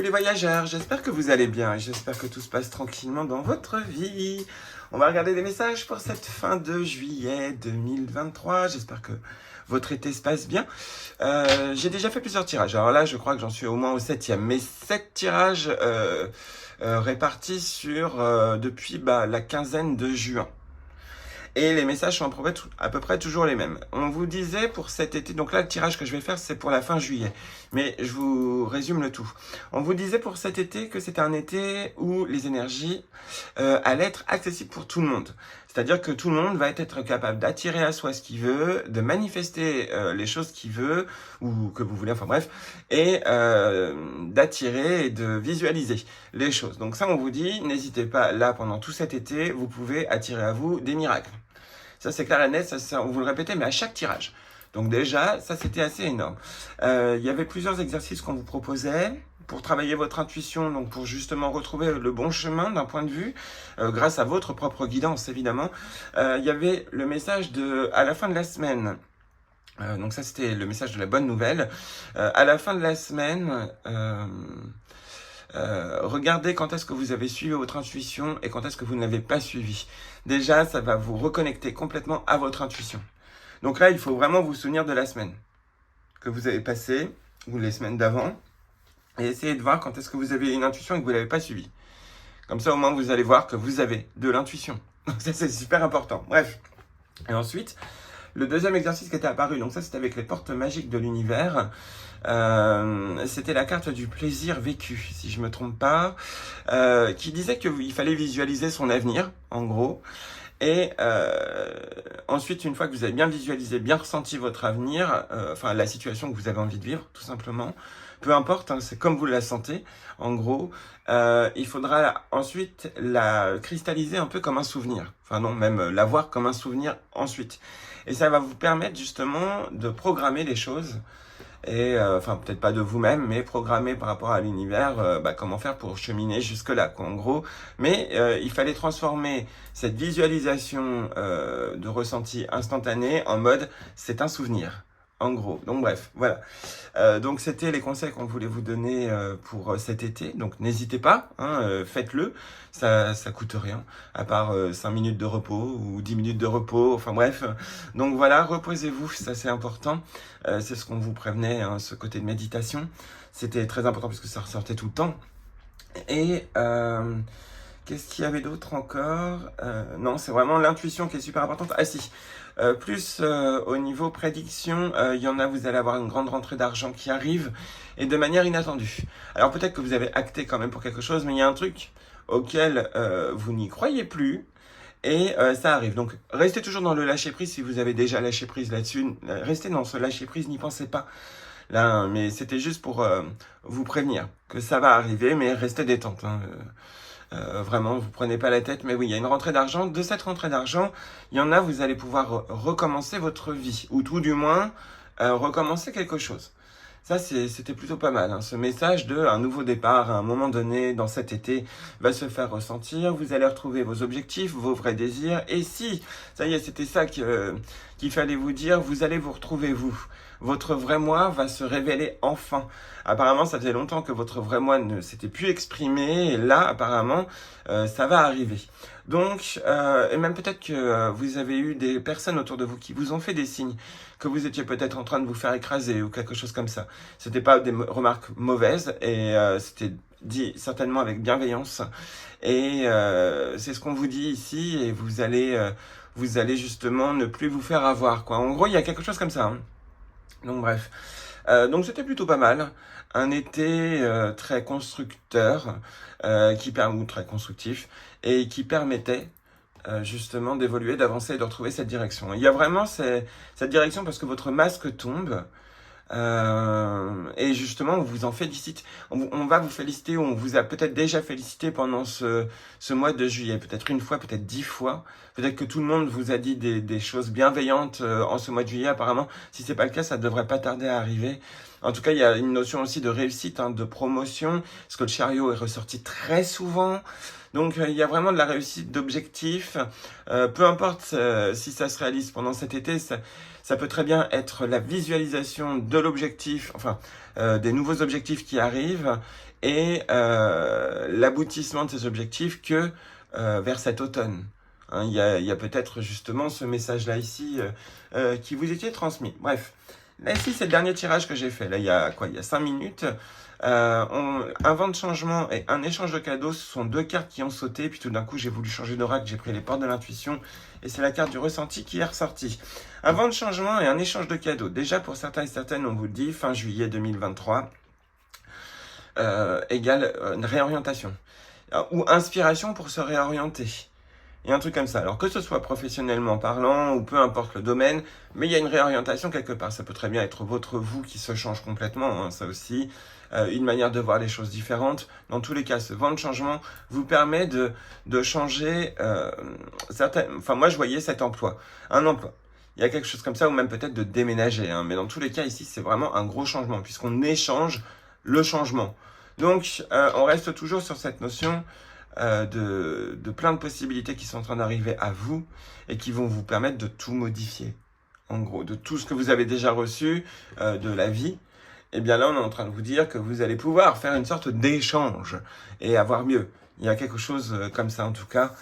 les voyageurs, j'espère que vous allez bien et j'espère que tout se passe tranquillement dans votre vie. On va regarder des messages pour cette fin de juillet 2023. J'espère que votre été se passe bien. J'ai déjà fait plusieurs tirages. Alors là, je crois que j'en suis au moins au 7e. Mais 7 tirages répartis sur depuis la quinzaine de juin. Et les messages sont à peu près toujours les mêmes. On vous disait pour cet été, donc là le tirage que je vais faire c'est pour la fin juillet, mais je vous résume le tout. On vous disait pour cet été que c'était un été où les énergies allaient être accessibles pour tout le monde. C'est-à-dire que tout le monde va être capable d'attirer à soi ce qu'il veut, de manifester les choses qu'il veut, ou que vous voulez, enfin bref, et d'attirer et de visualiser les choses. Donc ça on vous dit, n'hésitez pas, là pendant tout cet été, vous pouvez attirer à vous des miracles. Ça, c'est clair et net, ça, on vous le répétait, mais à chaque tirage. Donc déjà, ça, c'était assez énorme. Il y avait plusieurs exercices qu'on vous proposait pour travailler votre intuition, donc pour justement retrouver le bon chemin d'un point de vue, grâce à votre propre guidance, évidemment. Il y avait le message à la fin de la semaine. Donc ça, c'était le message de la bonne nouvelle. À la fin de la semaine... regardez quand est-ce que vous avez suivi votre intuition et quand est-ce que vous ne l'avez pas suivi. Déjà, ça va vous reconnecter complètement à votre intuition. Donc là, il faut vraiment vous souvenir de la semaine que vous avez passée ou les semaines d'avant et essayer de voir quand est-ce que vous avez une intuition et que vous ne l'avez pas suivie. Comme ça, au moins, vous allez voir que vous avez de l'intuition. Donc ça, c'est super important. Bref. Et ensuite, le deuxième exercice qui était apparu, donc ça, c'était avec les portes magiques de l'univers. C'était la carte du plaisir vécu, si je me trompe pas, qui disait qu'il fallait visualiser son avenir, en gros. Et ensuite, une fois que vous avez bien visualisé, bien ressenti votre avenir, enfin la situation que vous avez envie de vivre, tout simplement, peu importe, hein, c'est comme vous la sentez, en gros, il faudra ensuite la cristalliser un peu comme un souvenir. Enfin non, même la voir comme un souvenir ensuite. Et ça va vous permettre justement de programmer les choses. Et enfin peut-être pas de vous-même, mais programmer par rapport à l'univers, comment faire pour cheminer jusque-là, quoi, en gros. Mais il fallait transformer cette visualisation de ressenti instantané en mode c'est un souvenir, en gros. Donc bref, voilà. Donc c'était les conseils qu'on voulait vous donner pour cet été. Donc n'hésitez pas, hein, faites-le. Ça coûte rien, à part 5 minutes de repos ou 10 minutes de repos, enfin bref. Donc voilà, reposez-vous, ça c'est important. C'est ce qu'on vous prévenait, hein, ce côté de méditation. C'était très important parce que ça ressortait tout le temps. Et qu'est-ce qu'il y avait d'autre encore? Non, c'est vraiment l'intuition qui est super importante. Ah si, plus au niveau prédiction, il y en a, vous allez avoir une grande rentrée d'argent qui arrive et de manière inattendue. Alors peut-être que vous avez acté quand même pour quelque chose, mais il y a un truc auquel vous n'y croyez plus. Et ça arrive. Donc, restez toujours dans le lâcher-prise si vous avez déjà lâché prise là-dessus. Restez dans ce lâcher-prise, n'y pensez pas. Là, hein, mais c'était juste pour vous prévenir que ça va arriver, mais restez détente. Hein. Vraiment, vous prenez pas la tête. Mais oui, il y a une rentrée d'argent. De cette rentrée d'argent, il y en a, vous allez pouvoir recommencer votre vie. Ou tout du moins, recommencer quelque chose. Ça, c'était plutôt pas mal. Hein. Ce message de un nouveau départ à un moment donné dans cet été va se faire ressentir. Vous allez retrouver vos objectifs, vos vrais désirs. Et si, ça y est, c'était ça qu'il fallait vous dire, vous allez vous retrouver vous. Votre vrai moi va se révéler enfin. Apparemment, ça faisait longtemps que votre vrai moi ne s'était plus exprimé. Et là, apparemment, ça va arriver. Donc, et même peut-être que vous avez eu des personnes autour de vous qui vous ont fait des signes que vous étiez peut-être en train de vous faire écraser ou quelque chose comme ça. C'était pas des remarques mauvaises et c'était dit certainement avec bienveillance. Et c'est ce qu'on vous dit ici et vous allez justement ne plus vous faire avoir, quoi. En gros, il y a quelque chose comme ça. Hein. Donc bref. Donc c'était plutôt pas mal. Un été très constructeur, ou très constructif, et qui permettait justement d'évoluer, d'avancer et de retrouver cette direction. Il y a vraiment cette direction parce que votre masque tombe. Et justement, on vous en félicite. On va vous féliciter, ou on vous a peut-être déjà félicité pendant ce mois de juillet. Peut-être une fois, peut-être 10 fois. Peut-être que tout le monde vous a dit des choses bienveillantes en ce mois de juillet. Apparemment, si c'est pas le cas, ça devrait pas tarder à arriver. En tout cas, il y a une notion aussi de réussite, hein, de promotion, parce que le chariot est ressorti très souvent. Donc il y a vraiment de la réussite d'objectifs, peu importe si ça se réalise pendant cet été, ça peut très bien être la visualisation de l'objectif, enfin des nouveaux objectifs qui arrivent et l'aboutissement de ces objectifs que vers cet automne. Hein, il y a peut-être justement ce message-là ici qui vous était transmis. Bref, là ici c'est le dernier tirage que j'ai fait. Là il y a 5 minutes. Un vent de changement et un échange de cadeaux, ce sont deux cartes qui ont sauté. Puis tout d'un coup j'ai voulu changer d'oracle, j'ai pris les portes de l'intuition et c'est la carte du ressenti qui est ressortie. Un vent de changement et un échange de cadeaux. Déjà pour certains et certaines, on vous le dit, fin juillet 2023 égale une réorientation ou inspiration pour se réorienter. Il y a un truc comme ça. Alors que ce soit professionnellement parlant ou peu importe le domaine, mais il y a une réorientation quelque part. Ça peut très bien être votre vous qui se change complètement, hein, ça aussi. Une manière de voir les choses différentes. Dans tous les cas, ce vent de changement vous permet de changer certains... Enfin, moi, je voyais cet emploi. Un emploi. Il y a quelque chose comme ça, ou même peut-être de déménager. Hein, mais dans tous les cas, ici, c'est vraiment un gros changement, puisqu'on échange le changement. Donc, on reste toujours sur cette notion de plein de possibilités qui sont en train d'arriver à vous et qui vont vous permettre de tout modifier. En gros, de tout ce que vous avez déjà reçu de la vie, et bien là, on est en train de vous dire que vous allez pouvoir faire une sorte d'échange et avoir mieux. Il y a quelque chose comme ça, en tout cas,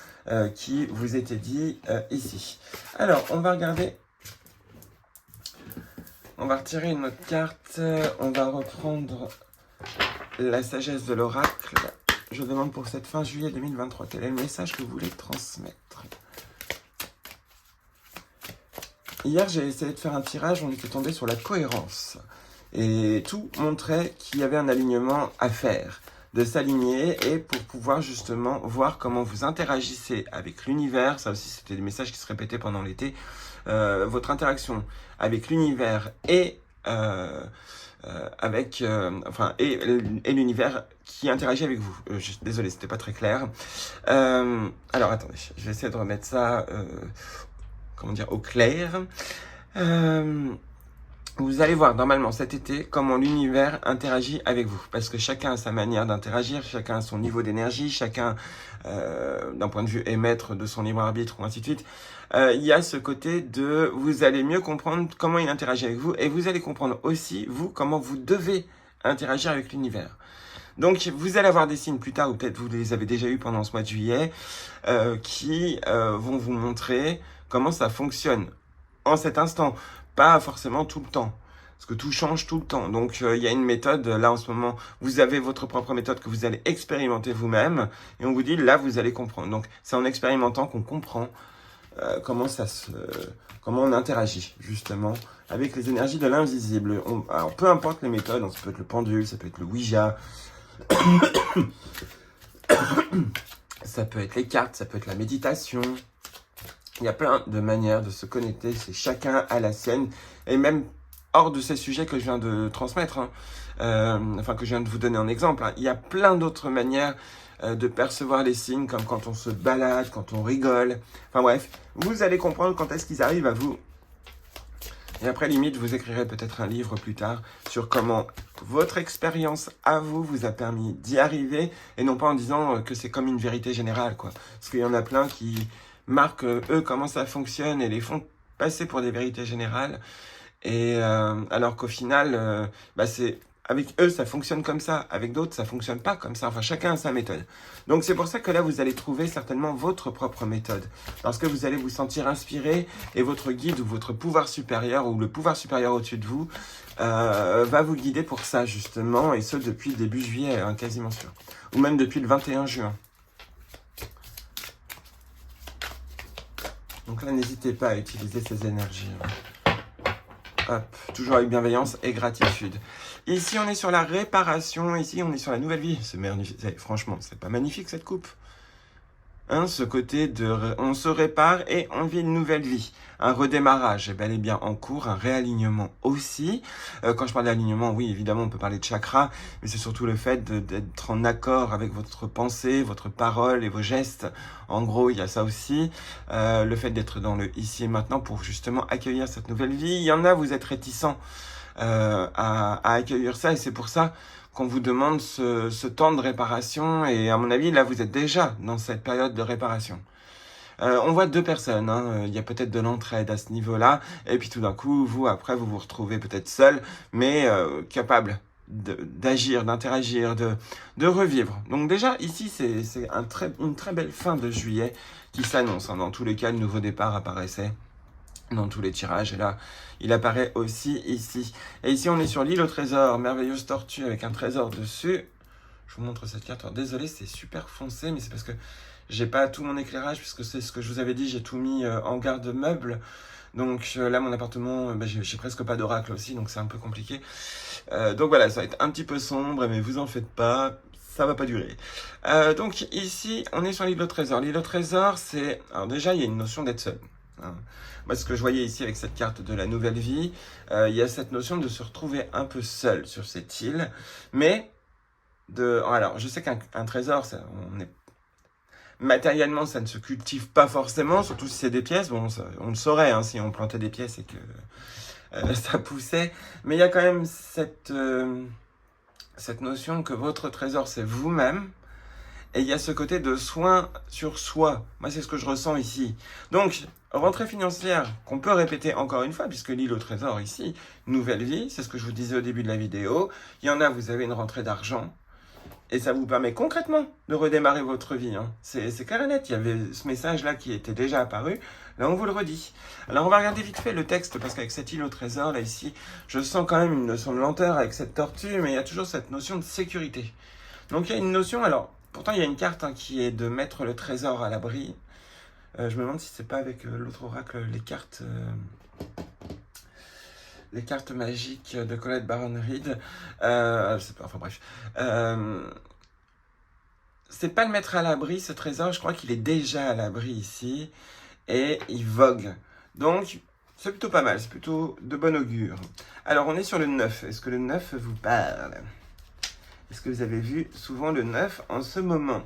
qui vous était dit ici. Alors, on va regarder. On va retirer une autre carte. On va reprendre la sagesse de l'oracle. Je demande pour cette fin juillet 2023, quel est le message que vous voulez transmettre? Hier, j'ai essayé de faire un tirage, on était tombé sur la cohérence. Et tout montrait qu'il y avait un alignement à faire, de s'aligner et pour pouvoir justement voir comment vous interagissez avec l'univers. Ça aussi, c'était des messages qui se répétaient pendant l'été. Votre interaction avec l'univers et... et l'univers qui interagit avec vous. Désolé, c'était pas très clair. Alors attendez, je vais essayer de remettre ça, au clair. Vous allez voir normalement cet été comment l'univers interagit avec vous, parce que chacun a sa manière d'interagir, chacun a son niveau d'énergie, chacun d'un point de vue est maître de son libre arbitre ou ainsi de suite. Il y a ce côté de vous allez mieux comprendre comment il interagit avec vous et vous allez comprendre aussi vous comment vous devez interagir avec l'univers. Donc vous allez avoir des signes plus tard ou peut-être vous les avez déjà eu pendant ce mois de juillet qui vont vous montrer comment ça fonctionne en cet instant. Pas forcément tout le temps, parce que tout change tout le temps. Donc, il y a une méthode, là en ce moment, vous avez votre propre méthode que vous allez expérimenter vous-même, et on vous dit, là, vous allez comprendre. Donc, c'est en expérimentant qu'on comprend comment on interagit, justement, avec les énergies de l'invisible. Alors, peu importe les méthodes, ça peut être le pendule, ça peut être le Ouija, ça peut être les cartes, ça peut être la méditation. Il y a plein de manières de se connecter, c'est chacun à la sienne, et même hors de ces sujets que je viens de transmettre, que je viens de vous donner en exemple, il y a plein d'autres manières de percevoir les signes, comme quand on se balade, quand on rigole, enfin bref, vous allez comprendre quand est-ce qu'ils arrivent à vous. Et après, limite, vous écrirez peut-être un livre plus tard sur comment votre expérience à vous vous a permis d'y arriver, et non pas en disant que c'est comme une vérité générale, quoi. Parce qu'il y en a plein qui marquent, eux, comment ça fonctionne et les font passer pour des vérités générales. Et alors qu'au final, c'est avec eux, ça fonctionne comme ça. Avec d'autres, ça fonctionne pas comme ça. Enfin, chacun a sa méthode. Donc, c'est pour ça que là, vous allez trouver certainement votre propre méthode. Parce que vous allez vous sentir inspiré et votre guide ou votre pouvoir supérieur ou le pouvoir supérieur au-dessus de vous va vous guider pour ça, justement. Et ce, depuis le début juillet, hein, quasiment sûr. Ou même depuis le 21 juin. Donc là, n'hésitez pas à utiliser ces énergies. Hop, toujours avec bienveillance et gratitude. Ici, on est sur la réparation. Ici, on est sur la nouvelle vie. C'est magnifique. Franchement, c'est pas magnifique cette coupe? Hein, ce côté de on se répare et on vit une nouvelle vie. Un redémarrage est bel et bien en cours, un réalignement aussi. Quand je parle d'alignement, oui, évidemment, on peut parler de chakra, mais c'est surtout le fait d'être en accord avec votre pensée, votre parole et vos gestes. En gros, il y a ça aussi. Le fait d'être dans le ici et maintenant pour justement accueillir cette nouvelle vie. Il y en a, vous êtes réticents à accueillir ça et c'est pour ça qu'on vous demande ce temps de réparation. Et à mon avis, là, vous êtes déjà dans cette période de réparation. On voit deux personnes, hein. Il y a peut-être de l'entraide à ce niveau-là, et puis tout d'un coup, vous, après, vous vous retrouvez peut-être seul, mais capable d'agir, d'interagir, de revivre. Donc déjà, ici, c'est une très belle fin de juillet qui s'annonce. Hein. Dans tous les cas, le nouveau départ apparaissait dans tous les tirages, et là, il apparaît aussi ici. Et ici, on est sur l'île au trésor, merveilleuse tortue avec un trésor dessus. Je vous montre cette carte. Alors, désolé, c'est super foncé, mais c'est parce que j'ai pas tout mon éclairage, puisque c'est ce que je vous avais dit, j'ai tout mis en garde-meuble. Donc là, mon appartement, j'ai presque pas d'oracle aussi, donc c'est un peu compliqué. Donc voilà, ça va être un petit peu sombre, mais vous en faites pas, ça va pas durer. Donc ici, on est sur l'île au trésor. L'île au trésor, c'est... Alors déjà, il y a une notion d'être seul. Hein. Moi, ce que je voyais ici avec cette carte de la nouvelle vie, il y a cette notion de se retrouver un peu seul sur cette île, mais... Alors, je sais qu'un trésor, on est... Matériellement, ça ne se cultive pas forcément, surtout si c'est des pièces. Bon, on le saurait hein, si on plantait des pièces et que ça poussait. Mais il y a quand même cette notion que votre trésor, c'est vous-même. Et il y a ce côté de soin sur soi. Moi, c'est ce que je ressens ici. Donc, rentrée financière qu'on peut répéter encore une fois, puisque l'île au trésor ici, nouvelle vie, c'est ce que je vous disais au début de la vidéo. Il y en a, vous avez une rentrée d'argent. Et ça vous permet concrètement de redémarrer votre vie. Hein. C'est clair et net. Il y avait ce message-là qui était déjà apparu. Là, on vous le redit. Alors, on va regarder vite fait le texte, parce qu'avec cette île au trésor, là, ici, je sens quand même une notion de lenteur avec cette tortue, mais il y a toujours cette notion de sécurité. Donc, il y a une notion... Alors, pourtant, il y a une carte hein, qui est de mettre le trésor à l'abri. Je me demande si c'est pas avec l'autre oracle, les cartes magiques de Colette Baron-Reid. Enfin bref. C'est pas le mettre à l'abri, ce trésor. Je crois qu'il est déjà à l'abri ici. Et il vogue. Donc, c'est plutôt pas mal. C'est plutôt de bon augure. Alors, on est sur le 9. Est-ce que le 9 vous parle ? Est-ce que vous avez vu souvent le 9 en ce moment ?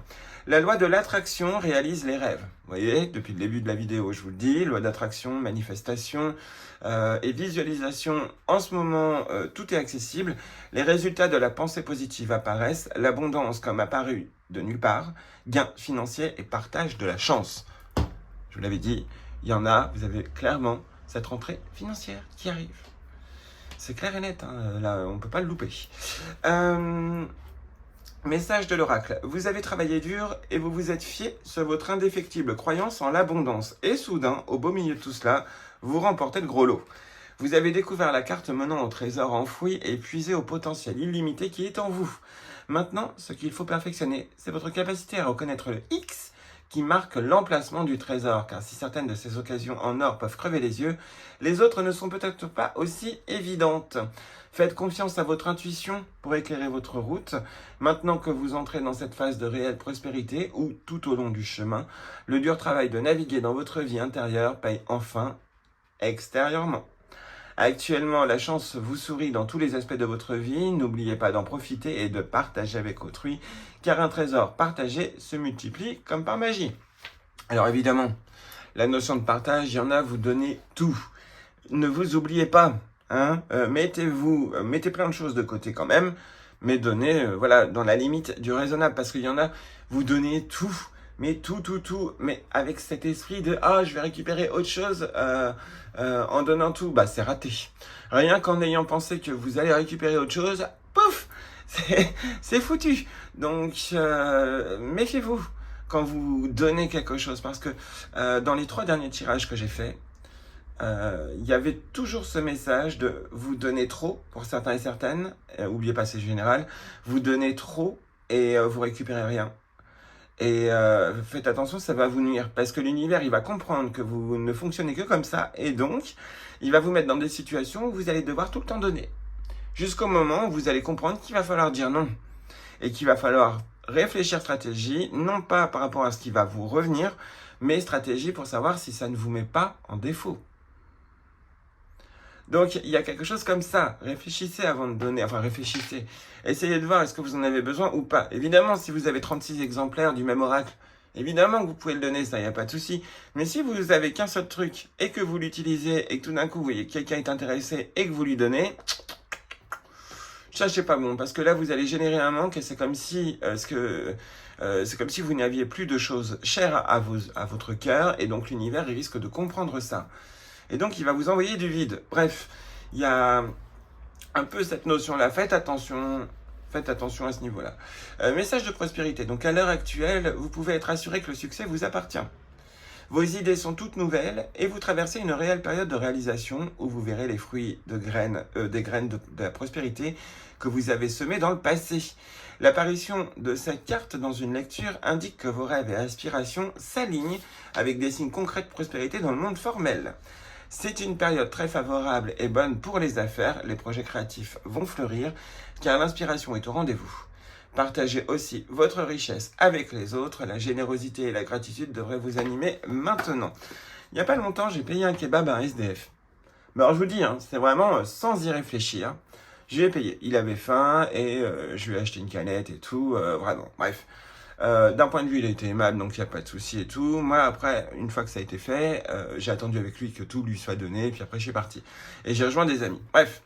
La loi de l'attraction réalise les rêves. Vous voyez, depuis le début de la vidéo, je vous le dis, loi d'attraction, manifestation et visualisation. En ce moment, tout est accessible. Les résultats de la pensée positive apparaissent. L'abondance comme apparue de nulle part. Gain financier et partage de la chance. Je vous l'avais dit, il y en a, vous avez clairement cette rentrée financière qui arrive. C'est clair et net, hein, là, on ne peut pas le louper. Message de l'oracle. Vous avez travaillé dur et vous vous êtes fié sur votre indéfectible croyance en l'abondance. Et soudain, au beau milieu de tout cela, vous remportez le gros lot. Vous avez découvert la carte menant au trésor enfoui et puisé au potentiel illimité qui est en vous. Maintenant, ce qu'il faut perfectionner, c'est votre capacité à reconnaître le X qui marque l'emplacement du trésor, car si certaines de ces occasions en or peuvent crever les yeux, les autres ne sont peut-être pas aussi évidentes. Faites confiance à votre intuition pour éclairer votre route. Maintenant que vous entrez dans cette phase de réelle prospérité, ou tout au long du chemin, le dur travail de naviguer dans votre vie intérieure paye enfin extérieurement. Actuellement, la chance vous sourit dans tous les aspects de votre vie. N'oubliez pas d'en profiter et de partager avec autrui, car un trésor partagé se multiplie comme par magie. Alors évidemment, la notion de partage, il y en a, vous donnez tout. Ne vous oubliez pas, hein, mettez plein de choses de côté quand même, mais donnez, voilà, dans la limite du raisonnable, parce qu'il y en a, vous donnez tout. Mais tout, mais avec cet esprit de « Ah, je vais récupérer autre chose en donnant tout », bah c'est raté. Rien qu'en ayant pensé que vous allez récupérer autre chose, pouf, c'est foutu. Donc, méfiez-vous quand vous donnez quelque chose, parce que dans les 3 derniers tirages que j'ai faits, il y avait toujours ce message de vous donner trop, pour certains et certaines, oubliez pas c'est général, vous donnez trop et vous récupérez rien. Et faites attention, ça va vous nuire, parce que l'univers, il va comprendre que vous ne fonctionnez que comme ça, et donc, il va vous mettre dans des situations où vous allez devoir tout le temps donner. Jusqu'au moment où vous allez comprendre qu'il va falloir dire non, et qu'il va falloir réfléchir stratégie, non pas par rapport à ce qui va vous revenir, mais stratégie pour savoir si ça ne vous met pas en défaut. Donc, il y a quelque chose comme ça. Réfléchissez avant de donner. Enfin, réfléchissez. Essayez de voir est-ce que vous en avez besoin ou pas. Évidemment, si vous avez 36 exemplaires du même oracle, évidemment que vous pouvez le donner, ça, il n'y a pas de souci. Mais si vous avez qu'un seul truc et que vous l'utilisez et que tout d'un coup, vous voyez que quelqu'un est intéressé et que vous lui donnez, je ça c'est pas bon, parce que là vous allez générer un manque et c'est comme si c'est comme si vous n'aviez plus de choses chères à votre cœur, et donc l'univers il risque de comprendre ça. Et donc il va vous envoyer du vide. Bref, il y a un peu cette notion-là. Faites attention à ce niveau-là. Message de prospérité. Donc à l'heure actuelle, vous pouvez être assuré que le succès vous appartient. Vos idées sont toutes nouvelles et vous traversez une réelle période de réalisation où vous verrez les fruits des graines de la prospérité que vous avez semées dans le passé. L'apparition de cette carte dans une lecture indique que vos rêves et aspirations s'alignent avec des signes concrets de prospérité dans le monde formel. C'est une période très favorable et bonne pour les affaires. Les projets créatifs vont fleurir car l'inspiration est au rendez-vous. Partagez aussi votre richesse avec les autres. La générosité et la gratitude devraient vous animer maintenant. Il n'y a pas longtemps, j'ai payé un kebab à un SDF. Mais alors je vous dis, c'est vraiment sans y réfléchir. Je lui ai payé. Il avait faim et je lui ai acheté une canette et tout. Vraiment, bref. D'un point de vue, il a été aimable, donc il n'y a pas de souci et tout. Moi, après, une fois que ça a été fait, j'ai attendu avec lui que tout lui soit donné, puis après, je suis parti. Et j'ai rejoint des amis. Bref,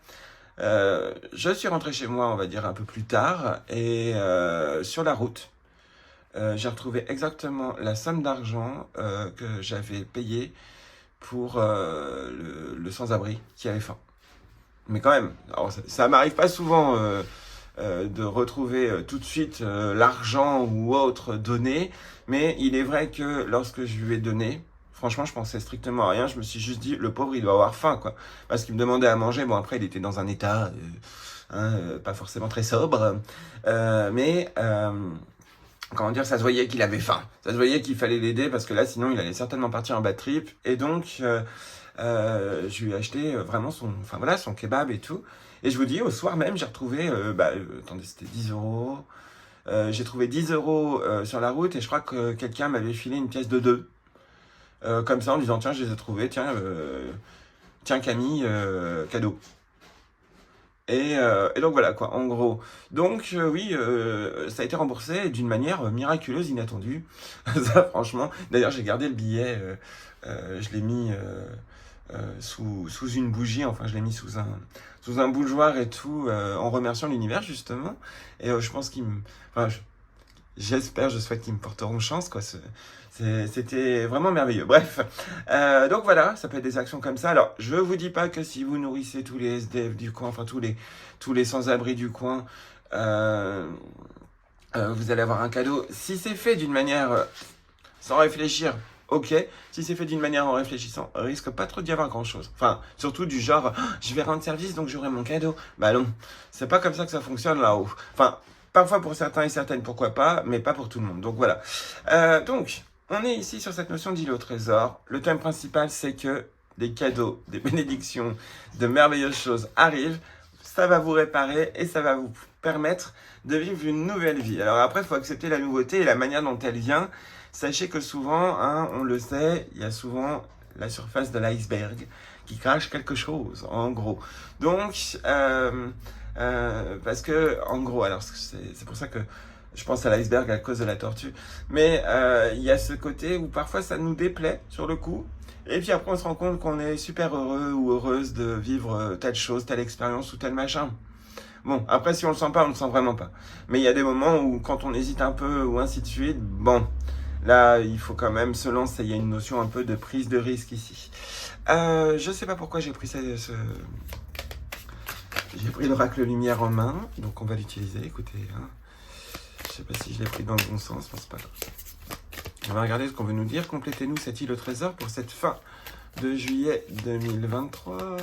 je suis rentré chez moi, on va dire, un peu plus tard, et sur la route, j'ai retrouvé exactement la somme d'argent que j'avais payé pour le sans-abri qui avait faim. Mais quand même, alors ça m'arrive pas souvent de retrouver tout de suite l'argent ou autre donné, mais il est vrai que lorsque je lui ai donné, franchement je pensais strictement à rien, je me suis juste dit le pauvre il doit avoir faim quoi, parce qu'il me demandait à manger. Bon après il était dans un état pas forcément très sobre, mais comment dire, ça se voyait qu'il avait faim, ça se voyait qu'il fallait l'aider parce que là sinon il allait certainement partir en bad trip, et donc je lui ai acheté vraiment son kebab et tout. Et je vous dis, au soir même, j'ai retrouvé, attendez, c'était 10 euros. J'ai trouvé 10 euros sur la route et je crois que quelqu'un m'avait filé une pièce de 2. Comme ça, en disant, tiens, je les ai trouvés, tiens Camille, cadeau. Et donc voilà quoi, en gros. Donc oui, ça a été remboursé d'une manière miraculeuse, inattendue. Ça, franchement. D'ailleurs, j'ai gardé le billet, je l'ai mis sous une bougie, enfin je l'ai mis sous un bougeoir et tout, en remerciant l'univers justement. Et je pense j'espère, je souhaite qu'ils me porteront chance quoi. C'était vraiment merveilleux. Bref, donc voilà, ça peut être des actions comme ça. Alors, je vous dis pas que si vous nourrissez tous les SDF du coin, enfin tous les sans-abri du coin, vous allez avoir un cadeau. Si c'est fait d'une manière sans réfléchir, ok. Si c'est fait d'une manière en réfléchissant, risque pas trop d'y avoir grand chose. Enfin, surtout du genre, je vais rendre service donc j'aurai mon cadeau. Bah non, c'est pas comme ça que ça fonctionne là-haut. Enfin, parfois pour certains et certaines, pourquoi pas, mais pas pour tout le monde. Donc voilà. Donc, on est ici sur cette notion d'île au trésor. Le thème principal, c'est que des cadeaux, des bénédictions, de merveilleuses choses arrivent. Ça va vous réparer et ça va vous permettre de vivre une nouvelle vie. Alors après, il faut accepter la nouveauté et la manière dont elle vient. Sachez que souvent, on le sait, il y a souvent la surface de l'iceberg qui cache quelque chose, en gros. Donc, parce que, en gros, alors c'est pour ça que je pense à l'iceberg à cause de la tortue, mais il y a ce côté où parfois ça nous déplaît sur le coup, et puis après on se rend compte qu'on est super heureux ou heureuse de vivre telle chose, telle expérience ou tel machin. Bon, après si on le sent pas, on le sent vraiment pas. Mais il y a des moments où quand on hésite un peu ou ainsi de suite, bon, là il faut quand même se lancer, il y a une notion un peu de prise de risque ici. Je sais pas pourquoi j'ai pris j'ai pris l'oracle lumière en main, donc on va l'utiliser, écoutez. Je sais pas si je l'ai pris dans le bon sens, mais c'est pas grave. On va regarder ce qu'on veut nous dire. Complétez-nous cette île au trésor pour cette fin de juillet 2023.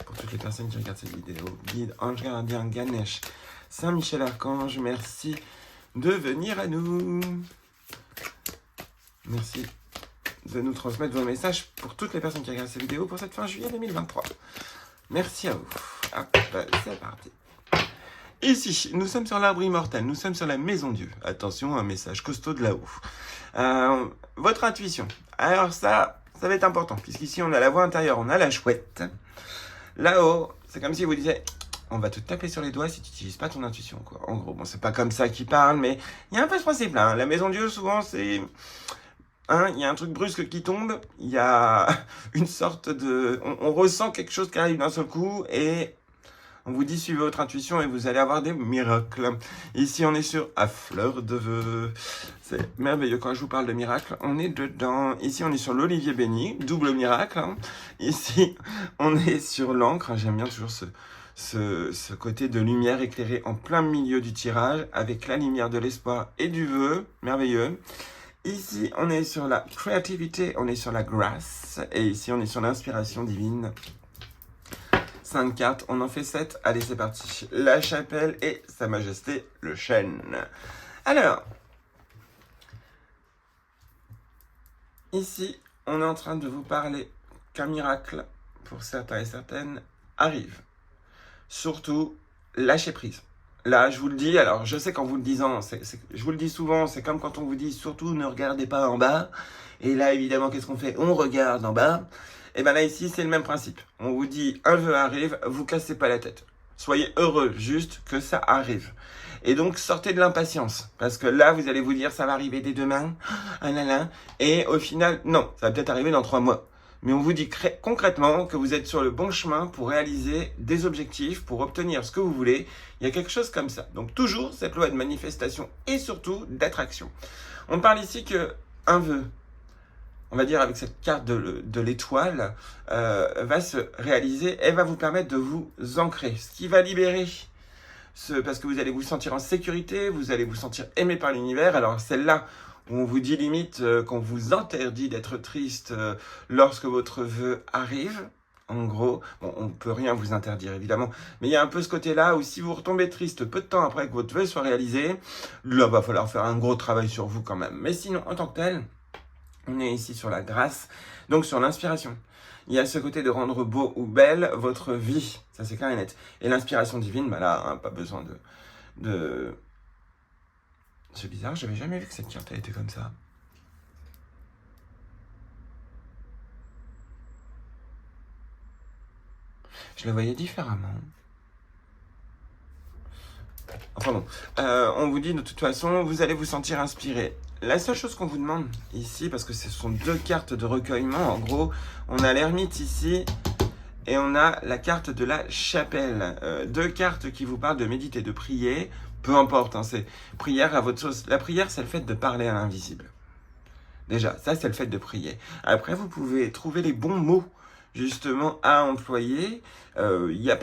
Pour toutes les personnes qui regardent cette vidéo. Guide, ange gardien, Ganesh, Saint-Michel Archange, merci de venir à nous. Merci de nous transmettre vos messages pour toutes les personnes qui regardent cette vidéo pour cette fin juillet 2023. Merci à vous. Hop, c'est parti. Ici, nous sommes sur l'arbre immortel, nous sommes sur la maison Dieu. Attention, un message costaud de là-haut. Votre intuition. Alors ça va être important, puisqu'ici on a la voix intérieure, on a la chouette. Là-haut, c'est comme si vous disiez, on va te taper sur les doigts si tu n'utilises pas ton intuition, quoi. En gros, bon, c'est pas comme ça qu'il parle, mais il y a un peu ce principe là. La maison Dieu, souvent, c'est... il y a un truc brusque qui tombe, il y a une sorte de... On ressent quelque chose qui arrive d'un seul coup, et On vous dit suivez votre intuition et vous allez avoir des miracles. Ici, on est sur à fleur de vœux. C'est merveilleux quand je vous parle de miracles. On est dedans. Ici, on est sur l'olivier béni, double miracle. Hein. Ici, on est sur l'encre. J'aime bien toujours ce côté de lumière éclairée en plein milieu du tirage avec la lumière de l'espoir et du vœu. Merveilleux. Ici, on est sur la créativité, on est sur la grâce. Et ici, on est sur l'inspiration divine. 5 cartes, on en fait 7. Allez, c'est parti. La chapelle et Sa Majesté le chêne. Alors, ici, on est en train de vous parler qu'un miracle, pour certains et certaines, arrive. Surtout, lâchez prise. Là, je vous le dis, alors je sais qu'en vous le disant, je vous le dis souvent, c'est comme quand on vous dit surtout ne regardez pas en bas. Et là, évidemment, qu'est-ce qu'on fait? On regarde en bas. Et bien là, ici, c'est le même principe. On vous dit, un vœu arrive, vous cassez pas la tête. Soyez heureux juste que ça arrive. Et donc, sortez de l'impatience. Parce que là, vous allez vous dire, ça va arriver dès demain. Ah là là. Et au final, non, ça va peut-être arriver dans 3 mois. Mais on vous dit concrètement que vous êtes sur le bon chemin pour réaliser des objectifs, pour obtenir ce que vous voulez. Il y a quelque chose comme ça. Donc, toujours cette loi de manifestation et surtout d'attraction. On parle ici que un vœu, on va dire avec cette carte de l'étoile, va se réaliser et va vous permettre de vous ancrer. Ce qui va libérer, parce que vous allez vous sentir en sécurité, vous allez vous sentir aimé par l'univers. Alors celle-là, où on vous dit limite qu'on vous interdit d'être triste lorsque votre vœu arrive. En gros, bon, on ne peut rien vous interdire évidemment, mais il y a un peu ce côté-là où si vous retombez triste peu de temps après que votre vœu soit réalisé, là, va falloir faire un gros travail sur vous quand même. Mais sinon, en tant que tel, on est ici sur la grâce, donc sur l'inspiration. Il y a ce côté de rendre beau ou belle votre vie, ça c'est clair et net. Et l'inspiration divine, bah là, hein, pas besoin de... C'est bizarre, j'avais jamais vu que cette carte a été comme ça. Je le voyais différemment. Enfin bon, on vous dit de toute façon, vous allez vous sentir inspiré. La seule chose qu'on vous demande ici, parce que ce sont 2 cartes de recueillement, en gros, on a l'ermite ici et on a la carte de la chapelle. 2 cartes qui vous parlent de méditer, de prier, peu importe, hein, c'est prière à votre sauce. La prière, c'est le fait de parler à l'invisible. Déjà, ça, c'est le fait de prier. Après, vous pouvez trouver les bons mots justement à employer. Il y a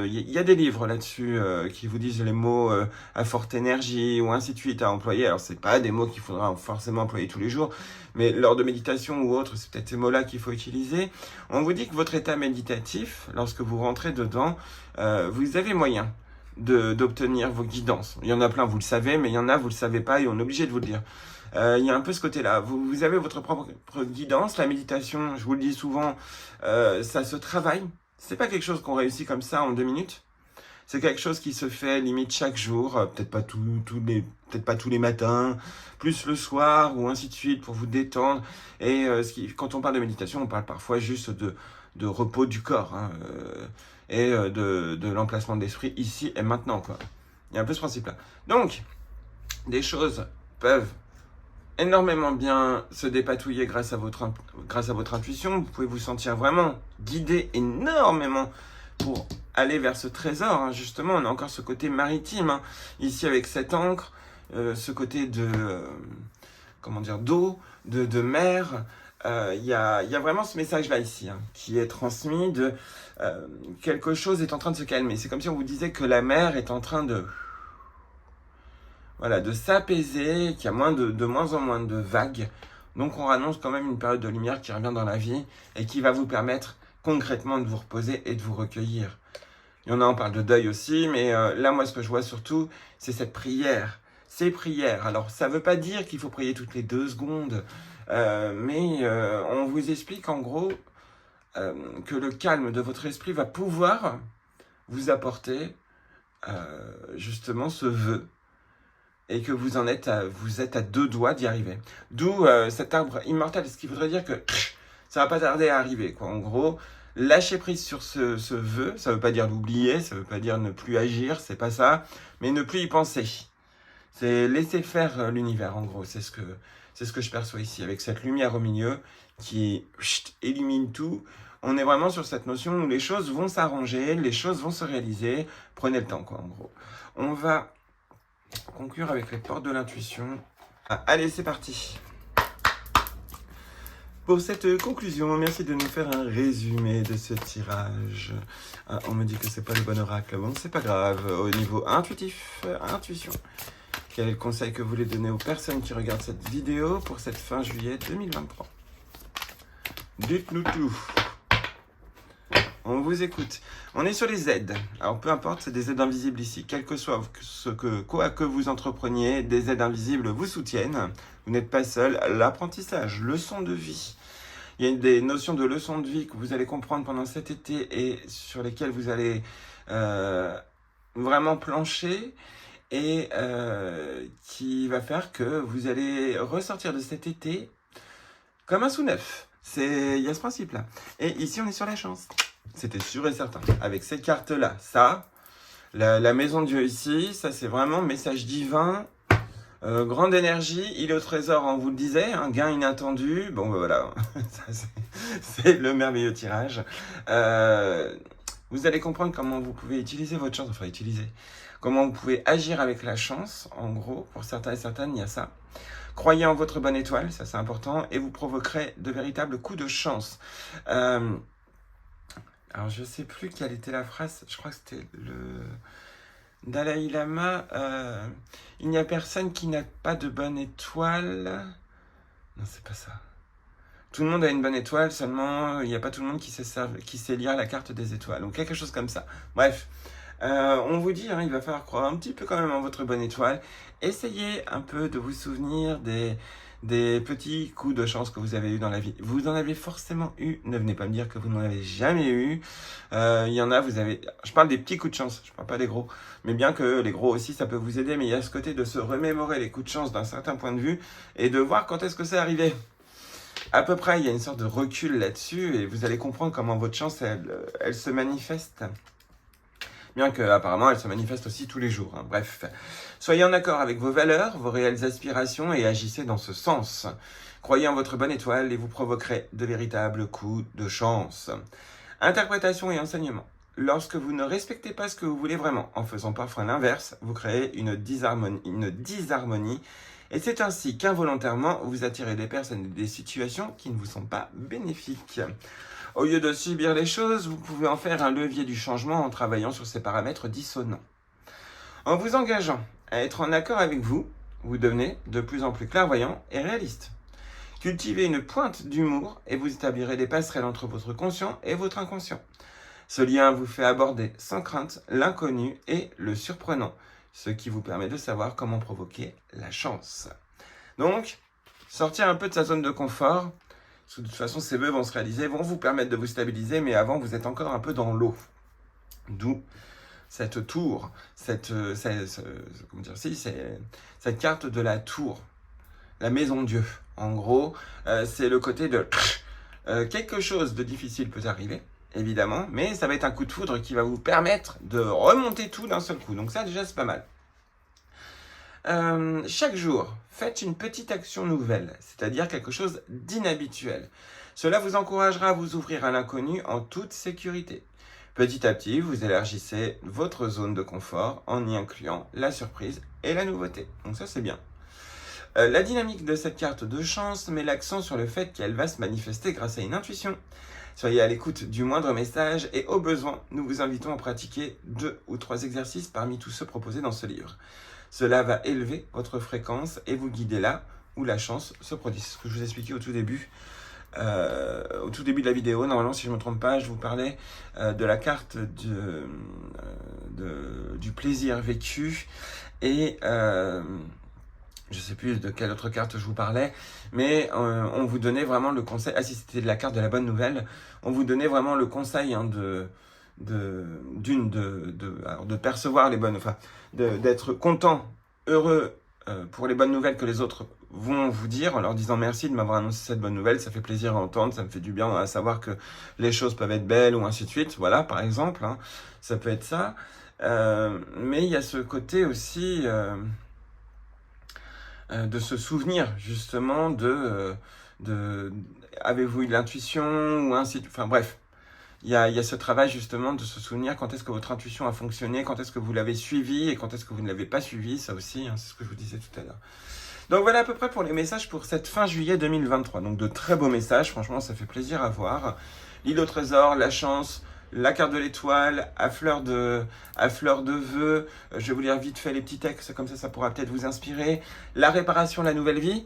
il y a des livres là-dessus qui vous disent les mots à forte énergie ou ainsi de suite à employer. Alors c'est pas des mots qu'il faudra forcément employer tous les jours, mais lors de méditation ou autre, c'est peut-être ces mots-là qu'il faut utiliser. On vous dit que votre état méditatif, lorsque vous rentrez dedans, vous avez moyen d'obtenir vos guidances. Il y en a plein, vous le savez, mais il y en a, vous le savez pas et on est obligé de vous le dire. Il y a un peu ce côté-là. Vous avez votre propre guidance. La méditation, je vous le dis souvent, ça se travaille. C'est pas quelque chose qu'on réussit comme ça en 2 minutes. C'est quelque chose qui se fait limite chaque jour, peut-être pas peut-être pas tous les matins, plus le soir ou ainsi de suite pour vous détendre. Et quand on parle de méditation, on parle parfois juste de repos du corps hein, et de l'emplacement de l'esprit ici et maintenant quoi. Il y a un peu ce principe-là. Donc, des choses peuvent énormément bien se dépatouiller grâce à votre intuition. Vous pouvez vous sentir vraiment guidé énormément pour aller vers ce trésor. Hein. Justement, on a encore ce côté maritime. Hein. Ici, avec cette ancre, ce côté d'eau, de mer. Il y a vraiment ce message-là ici, hein, qui est transmis de quelque chose est en train de se calmer. C'est comme si on vous disait que la mer est en train de s'apaiser, qu'il y a de moins en moins de vagues. Donc on annonce quand même une période de lumière qui revient dans la vie et qui va vous permettre concrètement de vous reposer et de vous recueillir. Il y en a, on parle de deuil aussi, mais là, moi, ce que je vois surtout, c'est cette prière. Ces prières. Alors, ça ne veut pas dire qu'il faut prier toutes les 2 secondes, mais on vous explique en gros que le calme de votre esprit va pouvoir vous apporter justement ce vœu. Et que vous êtes à 2 doigts d'y arriver. D'où cet arbre immortel, ce qui voudrait dire que ça va pas tarder à arriver, quoi. En gros, lâcher prise sur ce vœu, ça veut pas dire l'oublier, ça veut pas dire ne plus agir, c'est pas ça, mais ne plus y penser. C'est laisser faire l'univers, en gros, c'est ce que je perçois ici, avec cette lumière au milieu qui élimine tout. On est vraiment sur cette notion où les choses vont s'arranger, les choses vont se réaliser. Prenez le temps, quoi, en gros. On va conclure avec les portes de l'intuition. Ah, allez, c'est parti. Pour cette conclusion, merci de nous faire un résumé de ce tirage. Ah, on me dit que c'est pas le bon oracle. Bon, c'est pas grave. Au niveau intuitif, intuition. Quel est le conseil que vous voulez donner aux personnes qui regardent cette vidéo pour cette fin juillet 2023? Dites-nous tout. On vous écoute. On est sur les aides. Alors peu importe, c'est des aides invisibles ici. Quel que soit quoi que vous entrepreniez, des aides invisibles vous soutiennent. Vous n'êtes pas seul. L'apprentissage, leçon de vie. Il y a des notions de leçons de vie que vous allez comprendre pendant cet été et sur lesquelles vous allez vraiment plancher et qui va faire que vous allez ressortir de cet été comme un sous neuf. Il y a ce principe-là. Et ici, on est sur la chance. C'était sûr et certain. Avec cette carte-là, ça, la maison de Dieu ici, ça c'est vraiment message divin, grande énergie, il est au trésor, on vous le disait, un gain inattendu. Bon, ben voilà, c'est le merveilleux tirage. Vous allez comprendre comment vous pouvez utiliser votre chance, enfin utiliser, comment vous pouvez agir avec la chance, en gros, pour certains et certaines, il y a ça. Croyez en votre bonne étoile, ça c'est important, et vous provoquerez de véritables coups de chance. Alors, je ne sais plus quelle était la phrase, je crois que c'était le Dalai Lama. Il n'y a personne qui n'a pas de bonne étoile. Non, c'est pas ça. Tout le monde a une bonne étoile, seulement il n'y a pas tout le monde qui sait lire la carte des étoiles. Ou quelque chose comme ça. Bref, on vous dit, hein, il va falloir croire un petit peu quand même en votre bonne étoile. Essayez un peu de vous souvenir des petits coups de chance que vous avez eu dans la vie. Vous en avez forcément eu. Ne venez pas me dire que vous n'en avez jamais eu. Il y en a, vous avez... Je parle des petits coups de chance, je parle pas des gros. Mais bien que les gros aussi, ça peut vous aider. Mais il y a ce côté de se remémorer les coups de chance d'un certain point de vue et de voir quand est-ce que c'est arrivé. À peu près, il y a une sorte de recul là-dessus et vous allez comprendre comment votre chance, elle se manifeste. Bien qu'apparemment, elle se manifeste aussi tous les jours. Hein. Bref, soyez en accord avec vos valeurs, vos réelles aspirations et agissez dans ce sens. Croyez en votre bonne étoile et vous provoquerez de véritables coups de chance. Interprétation et enseignement. Lorsque vous ne respectez pas ce que vous voulez vraiment, en faisant parfois l'inverse, vous créez une disharmonie et c'est ainsi qu'involontairement, vous attirez des personnes et des situations qui ne vous sont pas bénéfiques. Au lieu de subir les choses, vous pouvez en faire un levier du changement en travaillant sur ces paramètres dissonants. En vous engageant à être en accord avec vous, vous devenez de plus en plus clairvoyant et réaliste. Cultivez une pointe d'humour et vous établirez des passerelles entre votre conscient et votre inconscient. Ce lien vous fait aborder sans crainte l'inconnu et le surprenant, ce qui vous permet de savoir comment provoquer la chance. Donc, sortir un peu de sa zone de confort. Parce que de toute façon, ces vœux vont se réaliser, vont vous permettre de vous stabiliser, mais avant, vous êtes encore un peu dans l'eau. D'où cette tour, cette carte de la tour, la maison de Dieu. En gros, c'est le côté de quelque chose de difficile peut arriver, évidemment, mais ça va être un coup de foudre qui va vous permettre de remonter tout d'un seul coup. Donc ça, déjà, c'est pas mal. Chaque jour, faites une petite action nouvelle, c'est-à-dire quelque chose d'inhabituel. Cela vous encouragera à vous ouvrir à l'inconnu en toute sécurité. Petit à petit, vous élargissez votre zone de confort en y incluant la surprise et la nouveauté. Donc ça, c'est bien. La dynamique de cette carte de chance met l'accent sur le fait qu'elle va se manifester grâce à une intuition. Soyez à l'écoute du moindre message et au besoin, nous vous invitons à pratiquer 2 ou 3 exercices parmi tous ceux proposés dans ce livre. Cela va élever votre fréquence et vous guider là où la chance se produit. C'est ce que je vous expliquais au tout début. Au tout début de la vidéo, normalement, si je ne me trompe pas, je vous parlais de la carte du plaisir vécu et je ne sais plus de quelle autre carte je vous parlais, mais on vous donnait vraiment le conseil. Ah si, c'était de la carte de la bonne nouvelle. On vous donnait vraiment le conseil hein, de percevoir les bonnes, enfin, d'être content, heureux pour les bonnes nouvelles que les autres vont vous dire en leur disant merci de m'avoir annoncé cette bonne nouvelle, ça fait plaisir à entendre, ça me fait du bien à savoir que les choses peuvent être belles ou ainsi de suite, voilà par exemple, hein, ça peut être ça, mais il y a ce côté aussi de se souvenir justement de avez-vous eu de l'intuition ou ainsi de suite, enfin bref. il y a ce travail justement de se souvenir quand est-ce que votre intuition a fonctionné, quand est-ce que vous l'avez suivi et quand est-ce que vous ne l'avez pas suivi, ça aussi, hein, c'est ce que je vous disais tout à l'heure. Donc voilà à peu près pour les messages pour cette fin juillet 2023. Donc de très beaux messages, franchement ça fait plaisir à voir. L'île au trésor, la chance, la carte de l'étoile, à fleur de vœux. Je vais vous lire vite fait les petits textes, comme ça pourra peut-être vous inspirer. La réparation, la nouvelle vie,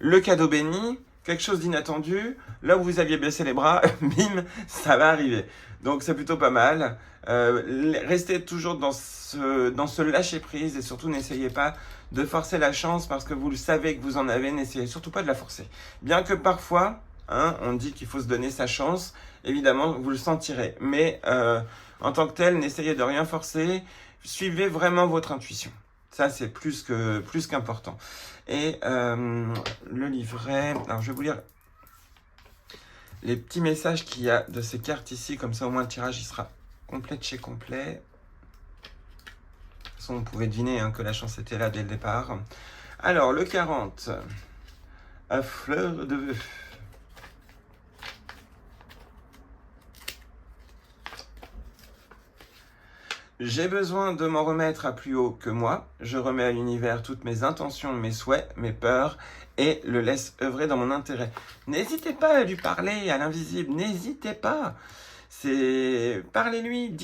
le cadeau béni, quelque chose d'inattendu, là où vous aviez baissé les bras, bim, ça va arriver. Donc c'est plutôt pas mal. Restez toujours dans ce lâcher prise et surtout n'essayez pas de forcer la chance parce que vous le savez que vous en avez, n'essayez surtout pas de la forcer. Bien que parfois, hein, on dit qu'il faut se donner sa chance, évidemment vous le sentirez. Mais en tant que tel, n'essayez de rien forcer, suivez vraiment votre intuition. Ça, c'est plus qu'important. Et le livret, alors je vais vous lire les petits messages qu'il y a de ces cartes ici, comme ça au moins le tirage il sera complet de chez complet. De toute façon, on pouvait deviner hein, que la chance était là dès le départ. Alors, le 40, à fleur de vœux. J'ai besoin de m'en remettre à plus haut que moi. Je remets à l'univers toutes mes intentions, mes souhaits, mes peurs et le laisse œuvrer dans mon intérêt. N'hésitez pas à lui parler, à l'invisible. N'hésitez pas. Parlez-lui,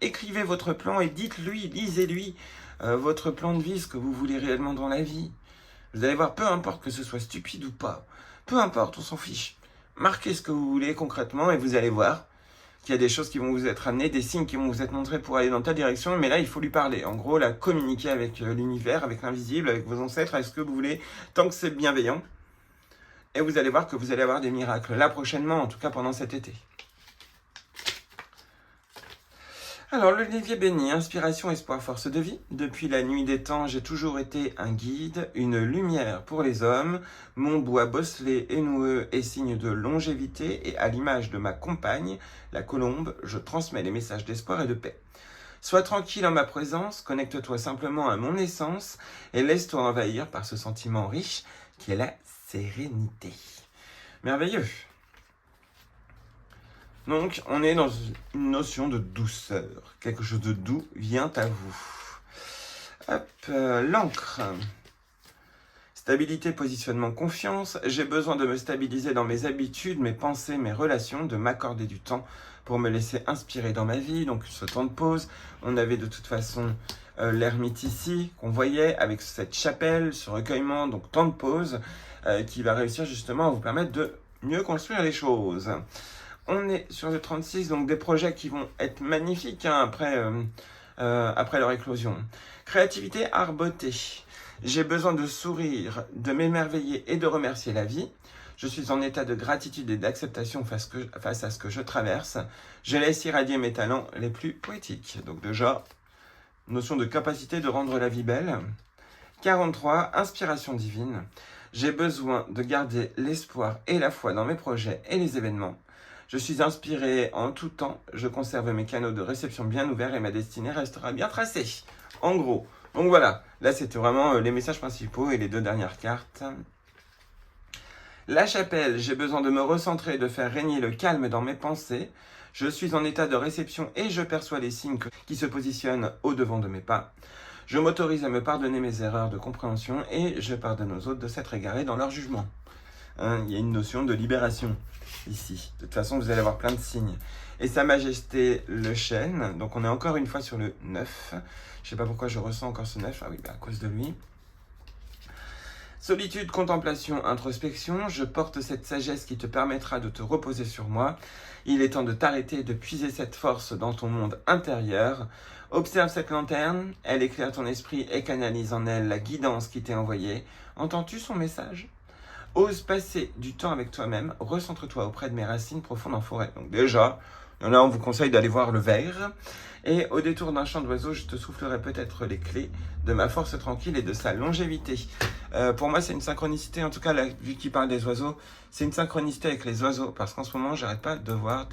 écrivez votre plan et dites-lui, lisez-lui votre plan de vie, ce que vous voulez réellement dans la vie. Vous allez voir, peu importe que ce soit stupide ou pas, peu importe, on s'en fiche. Marquez ce que vous voulez concrètement et vous allez voir qu'il y a des choses qui vont vous être amenées, des signes qui vont vous être montrés pour aller dans telle direction, mais là, il faut lui parler. En gros, là, communiquer avec l'univers, avec l'invisible, avec vos ancêtres, avec ce que vous voulez, tant que c'est bienveillant. Et vous allez voir que vous allez avoir des miracles, là prochainement, en tout cas pendant cet été. Alors, l'Olivier béni, inspiration, espoir, force de vie. Depuis la nuit des temps, j'ai toujours été un guide, une lumière pour les hommes. Mon bois bosselé et noueux est signe de longévité et à l'image de ma compagne, la colombe, je transmets les messages d'espoir et de paix. Sois tranquille en ma présence, connecte-toi simplement à mon essence et laisse-toi envahir par ce sentiment riche qui est la sérénité. Merveilleux! Donc, on est dans une notion de douceur. Quelque chose de doux vient à vous. Hop, l'encre. Stabilité, positionnement, confiance. J'ai besoin de me stabiliser dans mes habitudes, mes pensées, mes relations, de m'accorder du temps pour me laisser inspirer dans ma vie. Donc, ce temps de pause. On avait de toute façon l'ermite ici, qu'on voyait avec cette chapelle, ce recueillement, donc temps de pause, qui va réussir justement à vous permettre de mieux construire les choses. On est sur le 36, donc des projets qui vont être magnifiques hein, après leur éclosion. Créativité, art, beauté. J'ai besoin de sourire, de m'émerveiller et de remercier la vie. Je suis en état de gratitude et d'acceptation face à ce que je traverse. Je laisse irradier mes talents les plus poétiques. Donc déjà, notion de capacité de rendre la vie belle. 43, inspiration divine. J'ai besoin de garder l'espoir et la foi dans mes projets et les événements. Je suis inspiré en tout temps, je conserve mes canaux de réception bien ouverts et ma destinée restera bien tracée. En gros, donc voilà, là c'était vraiment les messages principaux et les deux dernières cartes. La chapelle, j'ai besoin de me recentrer, de faire régner le calme dans mes pensées. Je suis en état de réception et je perçois les signes qui se positionnent au-devant de mes pas. Je m'autorise à me pardonner mes erreurs de compréhension et je pardonne aux autres de s'être égarés dans leur jugement. Hein, il y a une notion de libération ici. De toute façon, vous allez avoir plein de signes. Et Sa Majesté le chêne. Donc, on est encore une fois sur le 9. Je ne sais pas pourquoi je ressens encore ce 9. Ah oui, à cause de lui. Solitude, contemplation, introspection. Je porte cette sagesse qui te permettra de te reposer sur moi. Il est temps de t'arrêter, de puiser cette force dans ton monde intérieur. Observe cette lanterne. Elle éclaire ton esprit et canalise en elle la guidance qui t'est envoyée. Entends-tu son message ? Ose passer du temps avec toi-même, recentre-toi auprès de mes racines profondes en forêt. Donc déjà, là on vous conseille d'aller voir le ver. Et au détour d'un chant d'oiseau, je te soufflerai peut-être les clés de ma force tranquille et de sa longévité. Pour moi, c'est une synchronicité, en tout cas, vu qu'il parle des oiseaux, c'est une synchronicité avec les oiseaux. Parce qu'en ce moment, j'arrête pas de voir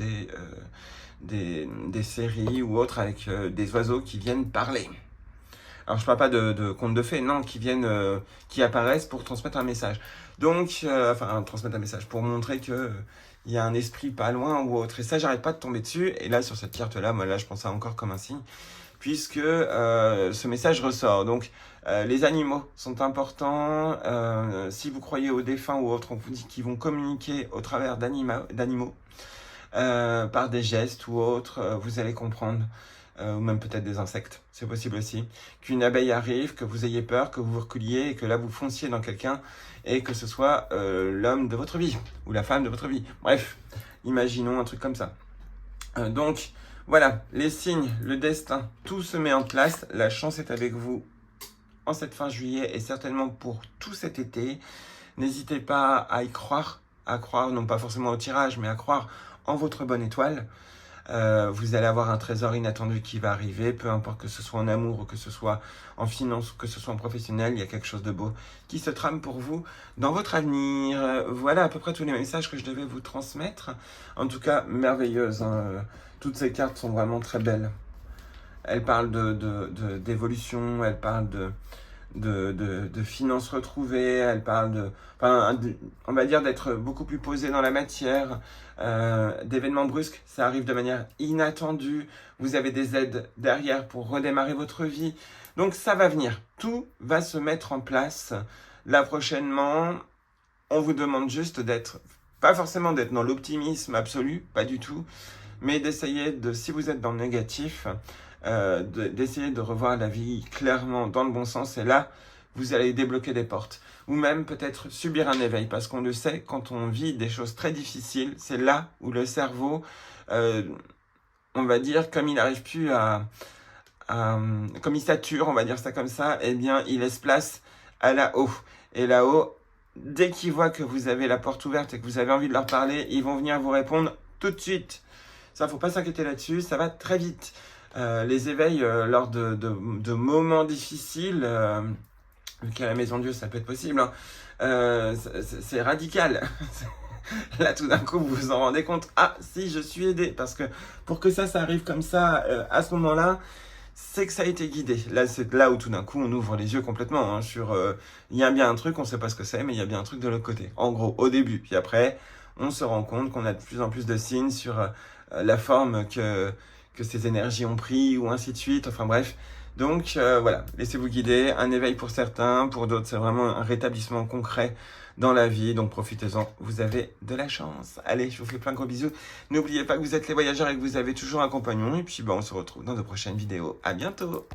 des séries ou autres avec des oiseaux qui viennent parler. Alors, je parle pas de contes de fées, non, qui apparaissent pour transmettre un message. Donc, transmettre un message pour montrer il y a un esprit pas loin ou autre. Et ça, j'arrête pas de tomber dessus. Et là, sur cette carte-là, moi, là, je pense ça encore comme un signe, puisque ce message ressort. Donc, les animaux sont importants. Si vous croyez aux défunts ou autres, on vous dit qu'ils vont communiquer au travers d'animaux, par des gestes ou autres, vous allez comprendre. Ou même peut-être des insectes, c'est possible aussi, qu'une abeille arrive, que vous ayez peur, que vous reculiez et que là vous fonciez dans quelqu'un et que ce soit l'homme de votre vie ou la femme de votre vie. Bref, imaginons un truc comme ça. Donc voilà, les signes, le destin, tout se met en place, la chance est avec vous en cette fin juillet et certainement pour tout cet été. N'hésitez pas à y croire, non pas forcément au tirage, mais à croire en votre bonne étoile. Vous allez avoir un trésor inattendu qui va arriver, peu importe que ce soit en amour ou que ce soit en finance ou que ce soit en professionnel, il y a quelque chose de beau qui se trame pour vous dans votre avenir. Voilà à peu près tous les messages que je devais vous transmettre. En tout cas, merveilleuse, hein. Toutes ces cartes sont vraiment très belles. Elles parlent d'évolution, elles parlent de finances retrouvées, elles parlent on va dire d'être beaucoup plus posé dans la matière, d'événements brusques, ça arrive de manière inattendue, vous avez des aides derrière pour redémarrer votre vie, donc ça va venir, tout va se mettre en place. Là prochainement, on vous demande juste pas forcément d'être dans l'optimisme absolu, pas du tout, mais d'essayer si vous êtes dans le négatif, d'essayer de revoir la vie clairement dans le bon sens, et là vous allez débloquer des portes ou même peut-être subir un éveil, parce qu'on le sait, quand on vit des choses très difficiles, c'est là où le cerveau, on va dire, comme il n'arrive plus comme il sature, on va dire ça comme ça, eh bien il laisse place à là-haut, et là-haut, dès qu'ils voient que vous avez la porte ouverte et que vous avez envie de leur parler, ils vont venir vous répondre tout de suite. Ça, faut pas s'inquiéter là-dessus, ça va très vite. Les éveils lors de moments difficiles, vu qu'à la Maison Dieu ça peut être possible, hein, c'est radical. Là tout d'un coup vous vous en rendez compte, ah si je suis aidé, parce que pour que ça arrive comme ça à ce moment-là, c'est que ça a été guidé. Là c'est là où tout d'un coup on ouvre les yeux complètement, hein, sur il y a bien un truc, on sait pas ce que c'est, mais il y a bien un truc de l'autre côté, en gros au début, puis après on se rend compte qu'on a de plus en plus de signes sur la forme que ces énergies ont pris, ou ainsi de suite, enfin bref. Donc voilà, laissez-vous guider, un éveil pour certains, pour d'autres c'est vraiment un rétablissement concret dans la vie, donc profitez-en, vous avez de la chance. Allez, je vous fais plein de gros bisous, n'oubliez pas que vous êtes les voyageurs et que vous avez toujours un compagnon, et puis on se retrouve dans de prochaines vidéos, à bientôt.